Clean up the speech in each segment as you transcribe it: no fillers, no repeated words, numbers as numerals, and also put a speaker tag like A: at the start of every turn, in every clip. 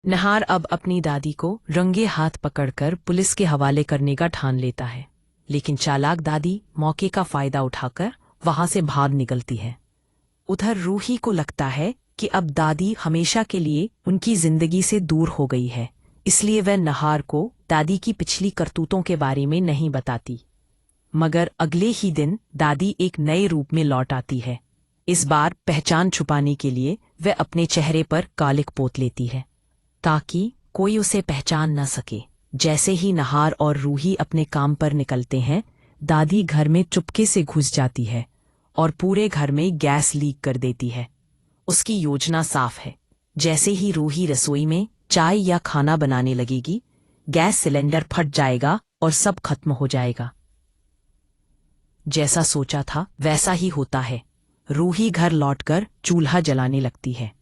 A: नहार अब अपनी दादी को रंगे हाथ पकड़कर पुलिस के हवाले करने का ठान लेता है, लेकिन चालाक दादी मौके का फायदा उठाकर वहां से भाग निकलती है। उधर रूही को लगता है कि अब दादी हमेशा के लिए उनकी जिंदगी से दूर हो गई है, इसलिए वह नहार को दादी की पिछली करतूतों के बारे में नहीं बताती। मगर अगले ही दिन दादी एक नए रूप में लौट आती है। इस बार पहचान छुपाने के लिए वह अपने चेहरे पर कालिक पोत लेती है ताकि कोई उसे पहचान न सके। जैसे ही नहार और रूही अपने काम पर निकलते हैं, दादी घर में चुपके से घुस जाती है और पूरे घर में गैस लीक कर देती है। उसकी योजना साफ है। जैसे ही रूही रसोई में चाय या खाना बनाने लगेगी, गैस सिलेंडर फट जाएगा और सब खत्म हो जाएगा। जैसा सोचा था वैसा ही होता है। रूही घर लौटकर चूल्हा जलाने लगती है।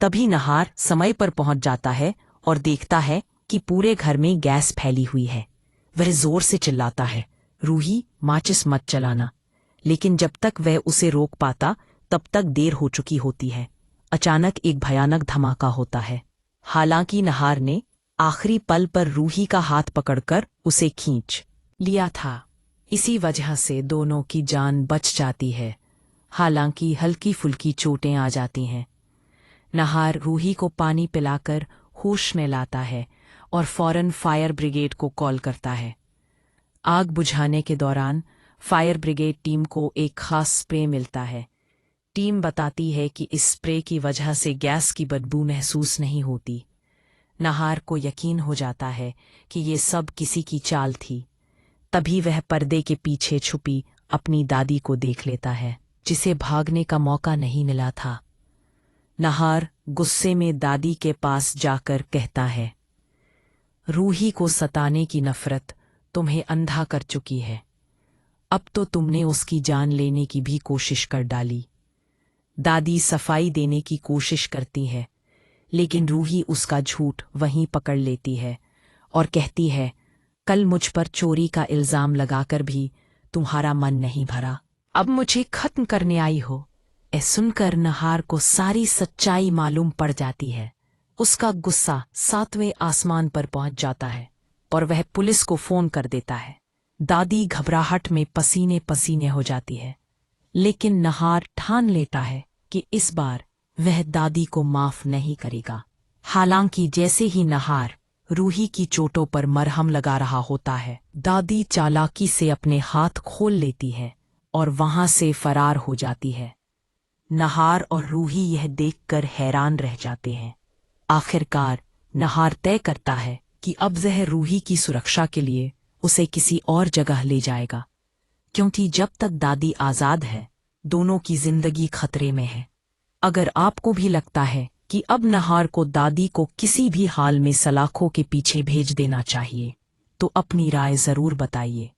A: तभी नहार समय पर पहुंच जाता है और देखता है कि पूरे घर में गैस फैली हुई है। वह जोर से चिल्लाता है, रूही माचिस मत चलाना। लेकिन जब तक वह उसे रोक पाता तब तक देर हो चुकी होती है। अचानक एक भयानक धमाका होता है। हालांकि नहार ने आखिरी पल पर रूही का हाथ पकड़कर उसे खींच लिया था, इसी वजह से दोनों की जान बच जाती है। हालांकि हल्की फुल्की चोटें आ जाती हैं। नहार रूही को पानी पिलाकर होश में लाता है और फौरन फायर ब्रिगेड को कॉल करता है। आग बुझाने के दौरान फायर ब्रिगेड टीम को एक खास स्प्रे मिलता है। टीम बताती है कि इस स्प्रे की वजह से गैस की बदबू महसूस नहीं होती। नहार को यकीन हो जाता है कि ये सब किसी की चाल थी। तभी वह पर्दे के पीछे छुपी अपनी दादी को देख लेता है, जिसे भागने का मौका नहीं मिला था। नहार गुस्से में दादी के पास जाकर कहता है, रूही को सताने की नफरत तुम्हें अंधा कर चुकी है। अब तो तुमने उसकी जान लेने की भी कोशिश कर डाली। दादी सफाई देने की कोशिश करती है, लेकिन रूही उसका झूठ वहीं पकड़ लेती है और कहती है, कल मुझ पर चोरी का इल्जाम लगाकर भी तुम्हारा मन नहीं भरा, अब मुझे खत्म करने आई हो। सुनकर नहार को सारी सच्चाई मालूम पड़ जाती है। उसका गुस्सा 7वें आसमान पर पहुंच जाता है और वह पुलिस को फोन कर देता है। दादी घबराहट में पसीने पसीने हो जाती है, लेकिन नहार ठान लेता है कि इस बार वह दादी को माफ नहीं करेगा। हालांकि जैसे ही नहार रूही की चोटों पर मरहम लगा रहा होता है, दादी चालाकी से अपने हाथ खोल लेती है और वहां से फरार हो जाती है। नहार और रूही यह देखकर हैरान रह जाते हैं। आखिरकार नहार तय करता है कि अब वह रूही की सुरक्षा के लिए उसे किसी और जगह ले जाएगा, क्योंकि जब तक दादी आजाद है, दोनों की जिंदगी खतरे में है। अगर आपको भी लगता है कि अब नहार को दादी को किसी भी हाल में सलाखों के पीछे भेज देना चाहिए, तो अपनी राय जरूर बताइए।